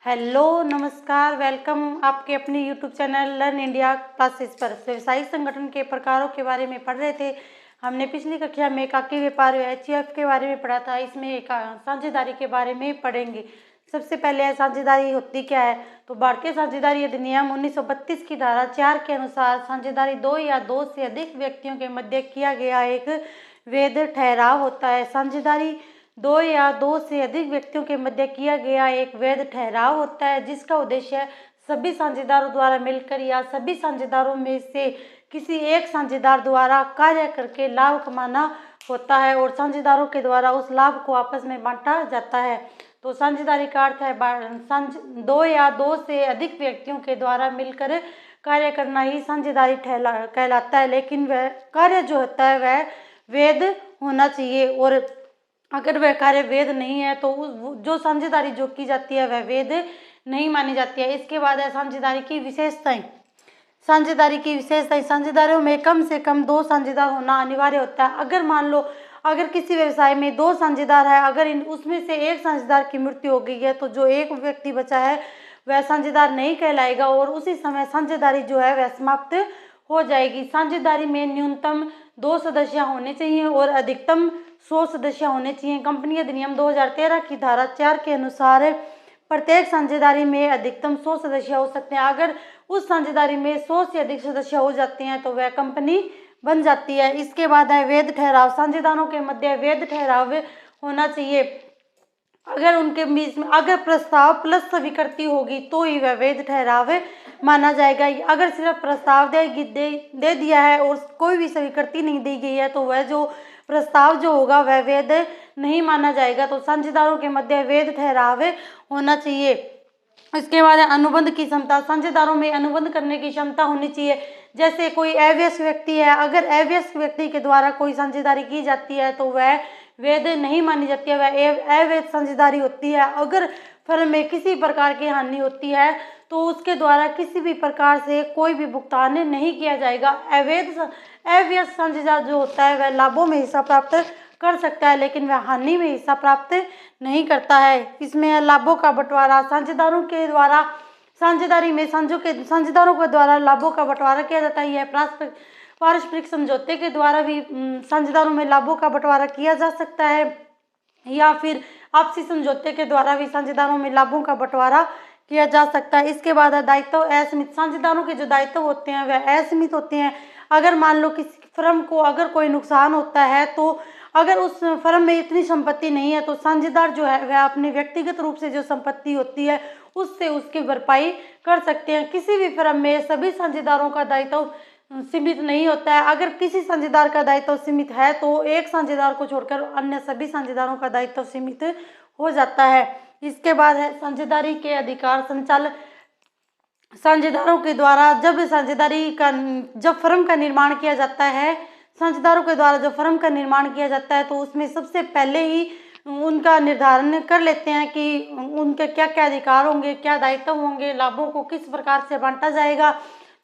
Hello नमस्कार, welcome आपके अपने YouTube channel learn India classes पर। व्यवसायिक संगठन के प्रकारों के बारे में पढ़ रहे थे। हमने पिछली कक्षा में एकाकी व्यापार एचईएफ के बारे में पढ़ा था। इसमें साझेदारी के बारे में पढ़ेंगे। सबसे पहले साझेदारी होती क्या है, तो भारतीय साझेदारी अधिनियम 1932 की धारा 4 के अनुसार साझेदारी दो या दो से अधिक व्यक्तियों के मध्य किया गया एक वैध ठहराव होता है। साझेदारी दो या दो से अधिक व्यक्तियों के मध्य किया गया एक वैध ठहराव होता है, जिसका उद्देश्य सभी साझेदारों द्वारा मिलकर या सभी साझेदारों में से किसी एक साझेदार द्वारा कार्य करके लाभ कमाना होता है और साझेदारों के द्वारा उस लाभ को आपस में बांटा जाता है। तो साझेदारी का अर्थ है दो या दो से अधिक व्यक्तियों के द्वारा मिलकर कार्य करना ही साझेदारी कहलाता है। लेकिन वह कार्य जो होता है वह वैध होना चाहिए, और अगर वह कार्य वैध नहीं है तो जो साझेदारी जो की जाती है वह वैध नहीं मानी जाती है। इसके बाद है साझेदारी की विशेषताएं। साझेदारों में कम से कम दो साझेदार होना अनिवार्य होता है। अगर मान लो अगर किसी व्यवसाय में दो साझेदार है, अगर उसमें से एक साझेदार की मृत्यु हो गई है तो जो एक व्यक्ति बचा है वह साझेदार नहीं कहलाएगा और उसी समय साझेदारी जो है वह समाप्त हो जाएगी। साझेदारी में न्यूनतम 2 सदस्य होने चाहिए और अधिकतम 100 सदस्य होने चाहिए। कंपनी अधिनियम 2013 की धारा 4 के अनुसार प्रत्येक साझेदारी में अधिकतम 100 सदस्य हो सकते हैं। अगर उस साझेदारी में 100 से अधिक सदस्य हो जाते हैं तो वह कंपनी बन जाती है। इसके बाद है वैध ठहराव। साझेदारों के मध्य वैध ठहराव होना चाहिए। अगर उनके बीच में अगर प्रस्ताव प्लस स्वीकृति होगी तो ही वह वैध ठहराव माना जाएगा। अगर सिर्फ प्रस्ताव दे दिया है और कोई भी स्वीकृति नहीं दी गई है तो वह जो प्रस्ताव जो होगा वह वैध नहीं माना जाएगा। तो साझेदारों के मध्य वैध ठहराव होना चाहिए। इसके बाद अनुबंध की क्षमता। साझेदारों में अनुबंध करने की क्षमता होनी चाहिए। जैसे कोई अवयस्क व्यक्ति है, अगर अवयस्क व्यक्ति के द्वारा कोई साझेदारी की जाती है तो वह वैध नहीं मानी जाती है, वह अवैध साझेदारी होती है। अगर फर्म में किसी प्रकार की हानि होती है तो उसके द्वारा किसी भी प्रकार से कोई भी भुगतान नहीं किया जाएगा। अवैध साझेदार जो होता है वह लाभों में हिस्सा प्राप्त कर सकता है लेकिन वह हानि में हिस्सा प्राप्त नहीं करता है। इसमें है लाभों का बंटवारा। साझेदारों के द्वारा साझेदारी में साझेदारों के द्वारा लाभों का बंटवारा किया जाता है। यह पारस्परिक समझौते के द्वारा भी साझेदारों में लाभों का बंटवारा किया जा सकता है, या फिर आपसी समझौते के द्वारा भी साझेदारों में लाभों का बंटवारा किया जा सकता है। इसके बाद है दायित्व असीमित। साझेदारों के जो दायित्व होते हैं वह असीमित होते हैं। अगर मान लो किसी फर्म को अगर कोई नुकसान होता है तो अगर उस फर्म में इतनी संपत्ति नहीं है तो साझेदार जो है वह अपने व्यक्तिगत रूप से जो संपत्ति होती है उससे उसकी भरपाई कर सकते हैं। किसी भी फर्म में सभी साझेदारों का दायित्व सीमित नहीं होता है। अगर किसी साझेदार का दायित्व सीमित है तो एक साझेदार को छोड़कर अन्य सभी साझेदारों का दायित्व सीमित हो जाता है। इसके बाद है साझेदारी के अधिकार संचालन। साझेदारों के द्वारा जब फर्म का निर्माण किया जाता है, साझेदारों के द्वारा जो फर्म का निर्माण किया जाता है तो उसमें सबसे पहले ही उनका निर्धारण कर लेते हैं कि उनके क्या क्या अधिकार होंगे, क्या दायित्व होंगे, लाभों को किस प्रकार से बांटा जाएगा।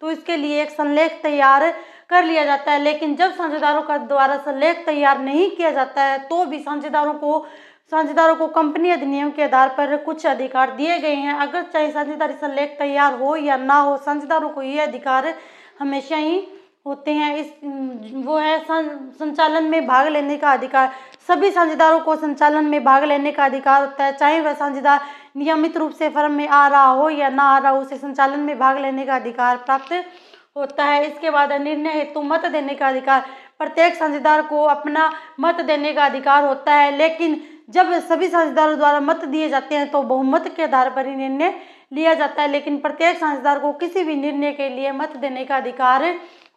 तो इसके लिए एक संलेख तैयार कर लिया जाता है। लेकिन जब साझेदारों का द्वारा संलेख तैयार नहीं किया जाता है तो भी साझेदारों को कंपनी अधिनियम के आधार पर कुछ अधिकार दिए गए हैं। अगर चाहे साझेदारी संलेख तैयार हो या ना हो, साझेदारों को ये अधिकार हमेशा ही होते हैं। वो है संचालन में भाग लेने का अधिकार। सभी साझेदारों को संचालन में भाग लेने का अधिकार होता है, चाहे वह साझेदार नियमित रूप से फर्म में आ रहा हो या ना आ रहा हो, उसे संचालन में भाग लेने का अधिकार प्राप्त होता है। इसके बाद निर्णय हेतु मत देने का अधिकार। प्रत्येक साझेदार को अपना मत देने का अधिकार होता है, लेकिन जब सभी साझेदारों द्वारा मत दिए जाते हैं तो बहुमत के आधार पर ही निर्णय लिया जाता है। लेकिन प्रत्येक साझेदार को किसी भी निर्णय के लिए मत देने का अधिकार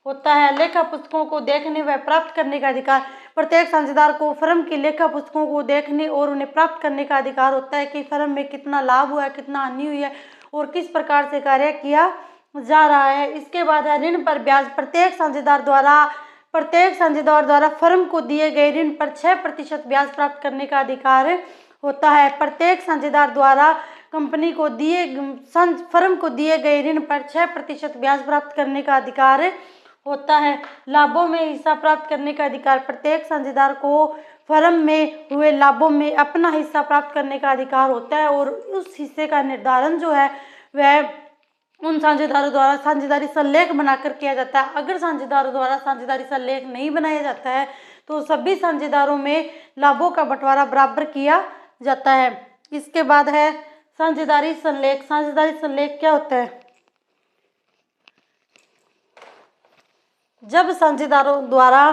होता है। लेखा पुस्तकों को देखने व प्राप्त करने का अधिकार। प्रत्येक साझेदार को फर्म की लेखा पुस्तकों को देखने और उन्हें प्राप्त करने का अधिकार होता है कि फर्म में कितना लाभ हुआ है, कितना हानि हुई है और किस प्रकार से कार्य किया जा रहा है। इसके बाद है ऋण पर ब्याज। प्रत्येक साझेदार द्वारा फर्म को दिए गए ऋण पर 6% ब्याज प्राप्त करने का अधिकार होता है। प्रत्येक साझेदार द्वारा फर्म को दिए गए ऋण पर 6% ब्याज प्राप्त करने का अधिकार होता है। लाभों में हिस्सा प्राप्त करने का अधिकार प्रत्येक साझेदार को फर्म में हुए लाभों में अपना हिस्सा प्राप्त करने का अधिकार होता है और उस हिस्से का निर्धारण जो है वह उन साझेदारों द्वारा साझेदारी संलेख बनाकर किया जाता है। अगर साझेदारों द्वारा साझेदारी संलेख नहीं बनाया जाता है तो सभी साझेदारों में लाभों का बंटवारा बराबर किया जाता है। इसके बाद है साझेदारी संलेख। साझेदारी संलेख क्या होता है? जब साझेदारों द्वारा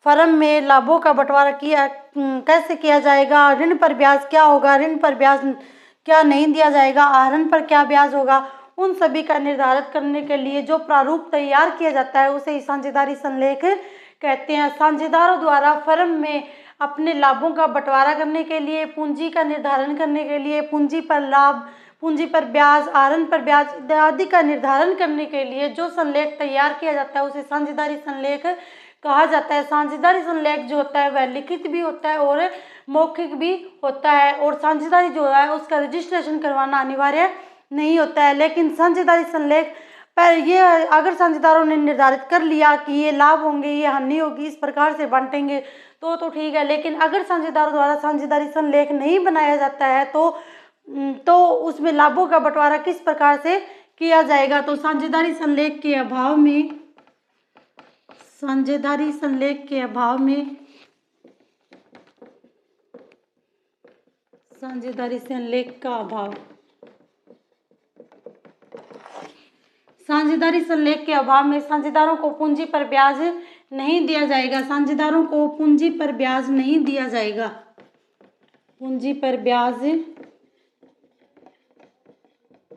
फर्म में लाभों का बंटवारा कैसे किया जाएगा, ऋण पर ब्याज क्या होगा, ऋण पर ब्याज क्या नहीं दिया जाएगा, आहरण पर क्या ब्याज होगा, उन सभी का निर्धारित करने के लिए जो प्रारूप तैयार किया जाता है उसे साझेदारी संलेख कहते हैं। साझेदारों द्वारा फर्म में अपने लाभों का बंटवारा करने के लिए, पूंजी का निर्धारण करने के लिए, पूंजी पर लाभ, पूंजी पर ब्याज, आहरण पर ब्याज आदि का निर्धारण करने के लिए जो संलेख तैयार किया जाता है उसे साझेदारी संलेख कहा जाता है। साझेदारी संलेख जो होता है वह लिखित भी होता है और मौखिक भी होता है और साझेदारी जो है उसका रजिस्ट्रेशन करवाना अनिवार्य नहीं होता है। लेकिन साझेदारी संलेख पर ये अगर साझेदारों ने निर्धारित कर लिया कि ये लाभ होंगे, ये हानि होगी, इस प्रकार से बांटेंगे तो ठीक है। लेकिन अगर साझेदारों द्वारा साझेदारी संलेख नहीं बनाया जाता है तो उसमें लाभों का बंटवारा किस प्रकार से किया जाएगा? तो साझेदारी संलेख के अभाव में, साझेदारी संलेख के अभाव में, साझेदारी संलेख का अभाव, साझेदारी संलेख के अभाव में साझेदारों को पूंजी पर ब्याज नहीं दिया जाएगा। साझेदारों को पूंजी पर ब्याज नहीं दिया जाएगा। पूंजी पर ब्याज,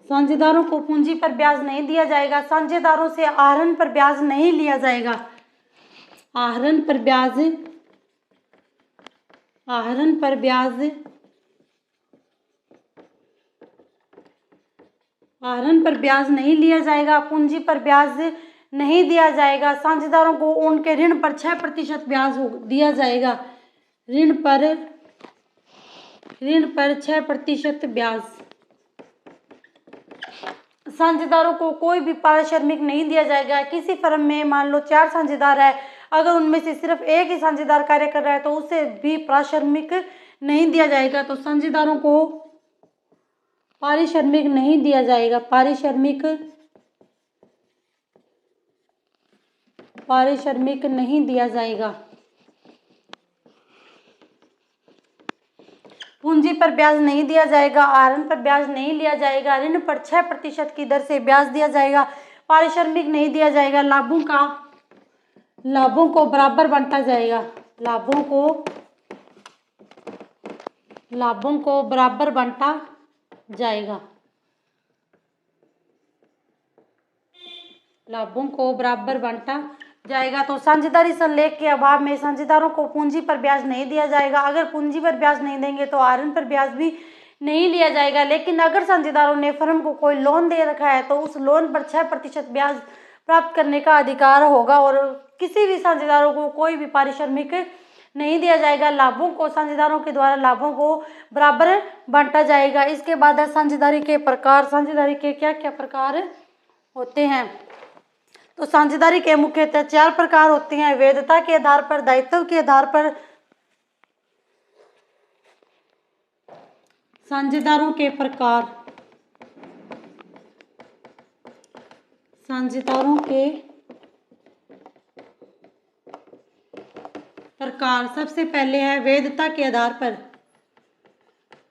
साझेदारों को पूंजी पर ब्याज नहीं दिया जाएगा। साझेदारों से आहरण पर ब्याज नहीं लिया जाएगा। आहरण पर ब्याज, आहरण पर ब्याज, आहरण पर ब्याज नहीं लिया जाएगा। पूंजी पर ब्याज नहीं दिया जाएगा। साझेदारों को उनके ऋण पर 6% ब्याज दिया जाएगा। ऋण पर 6% ब्याज। साझेदारों को कोई भी पारिश्रमिक नहीं दिया जाएगा। किसी फर्म में मान लो 4 साझेदार है, अगर उनमें से सिर्फ एक ही साझेदार कार्य कर रहा है तो उसे भी पारिश्रमिक नहीं दिया जाएगा। तो साझेदारों को पारिश्रमिक नहीं दिया जाएगा। पारिश्रमिक नहीं दिया जाएगा। पूंजी पर ब्याज नहीं दिया जाएगा। आहरण पर ब्याज नहीं लिया जाएगा। ऋण पर 6% की दर से ब्याज दिया जाएगा। पारिश्रमिक नहीं दिया जाएगा। लाभों को बराबर बांटा जाएगा। लाभों को बराबर बांटा जाएगा। लाभों को बराबर बांटा जाएगा। तो साझेदारी संलेख के अभाव में साझेदारों को पूंजी पर ब्याज नहीं दिया जाएगा। अगर पूंजी पर ब्याज नहीं देंगे तो आहरण पर ब्याज भी नहीं लिया जाएगा। लेकिन अगर साझेदारों ने फर्म को कोई लोन दे रखा है तो उस लोन पर 6% ब्याज प्राप्त करने का अधिकार होगा और किसी भी साझेदारों को कोई भी पारिश्रमिक नहीं दिया जाएगा। लाभों को साझेदारों के द्वारा लाभों को बराबर बांटा जाएगा। इसके बाद है साझेदारी के प्रकार। साझेदारी के क्या क्या प्रकार होते हैं? तो साझेदारी के मुख्यतः 4 प्रकार होते हैं: वैधता के आधार पर, दायित्व के आधार पर, साझेदारों के प्रकार, साझेदारों के प्रकार। सबसे पहले है वैधता के आधार पर।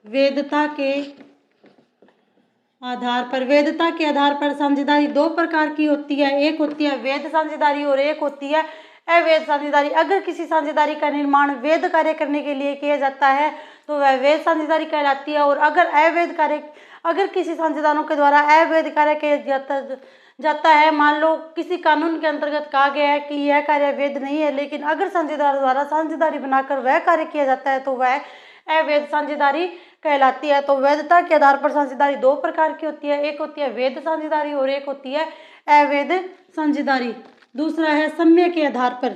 वैधता के आधार पर साझेदारी 2 प्रकार की होती है। एक होती है वैध साझेदारी और एक होती है अवैध साझेदारी। अगर किसी साझेदारी का निर्माण वैध कार्य करने के लिए किया जाता है तो वह वैध साझेदारी कहलाती है और अगर किसी साझेदारों के द्वारा अवैध कार्य किया जाता है, मान लो किसी कानून के अंतर्गत कहा गया है कि यह कार्य वैध नहीं है, लेकिन अगर साझेदार द्वारा साझेदारी बनाकर वह कार्य किया जाता है तो वह अवैध साझेदारी कहलाती है। तो वैधता के आधार पर साझेदारी 2 प्रकार की होती है। एक होती है वैध साझेदारी और एक होती है अवैध साझेदारी। दूसरा है सम्य के आधार पर।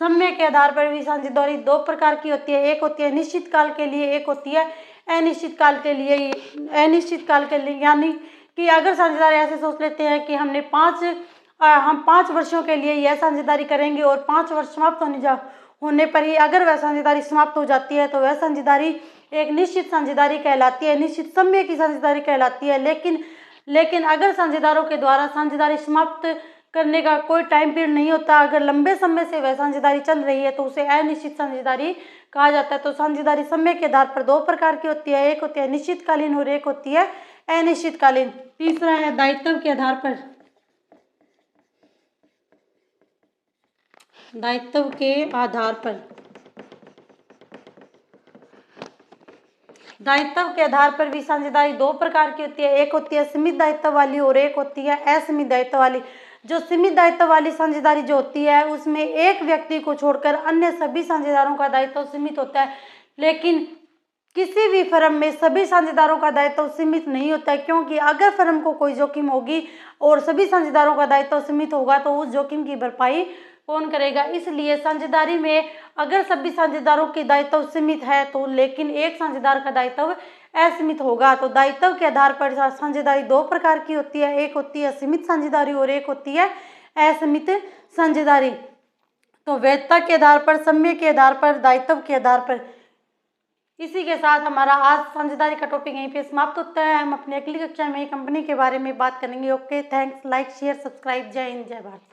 सम्य के आधार पर भी साझेदारी 2 प्रकार की होती है। एक होती है निश्चित काल के लिए, एक होती है अनिश्चित काल के लिए, यानी कि अगर साझेदार ऐसे सोच लेते हैं कि हम 5 वर्षों के लिए यह साझेदारी करेंगे और 5 वर्ष समाप्त होने पर ही अगर वह साझेदारी समाप्त हो जाती है तो वह साझेदारी एक निश्चित साझेदारी कहलाती है, निश्चित समय की साझेदारी कहलाती है। लेकिन अगर साझेदारों के द्वारा साझेदारी समाप्त करने का कोई टाइम पीरियड नहीं होता, अगर लंबे समय से वह साझेदारी चल रही है तो उसे अनिश्चित साझेदारी कहा जाता है। तो साझेदारी समय के आधार पर 2 प्रकार की होती है, एक होती है निश्चितकालीन और एक होती है अनिश्चितकालीन। तीसरा है दायित्व के आधार पर। दायित्व के आधार पर, दायित्व के आधार पर भी साझेदारी 2 प्रकार की होती है, एक होती है सीमित दायित्व वाली और एक होती है असीमित दायित्व वाली। जो सीमित दायित्व वाली साझेदारी जो होती है उसमें एक व्यक्ति को छोड़कर अन्य सभी साझेदारों का दायित्व सीमित होता है, लेकिन किसी भी फर्म में सभी साझेदारों का दायित्व सीमित नहीं होता है, क्योंकि अगर फर्म को कोई जोखिम होगी और सभी साझेदारों का दायित्व सीमित होगा तो उस जोखिम की भरपाई कौन करेगा। इसलिए साझेदारी में अगर सभी साझेदारों के दायित्व सीमित है तो लेकिन एक साझेदार का दायित्व असीमित होगा। तो दायित्व के आधार पर साझेदारी 2 प्रकार की होती है, एक होती है सीमित साझेदारी और एक होती है असीमित साझेदारी। तो वैधता के आधार पर, समय के आधार पर, दायित्व के आधार पर। इसी के साथ हमारा आज साझेदारी का टॉपिक यहीं पे समाप्त होता है। हम अपनी अगली कक्षा में कंपनी के बारे में बात करेंगे। Okay, thanks, like, share, subscribe. जय हिंद, जय भारत।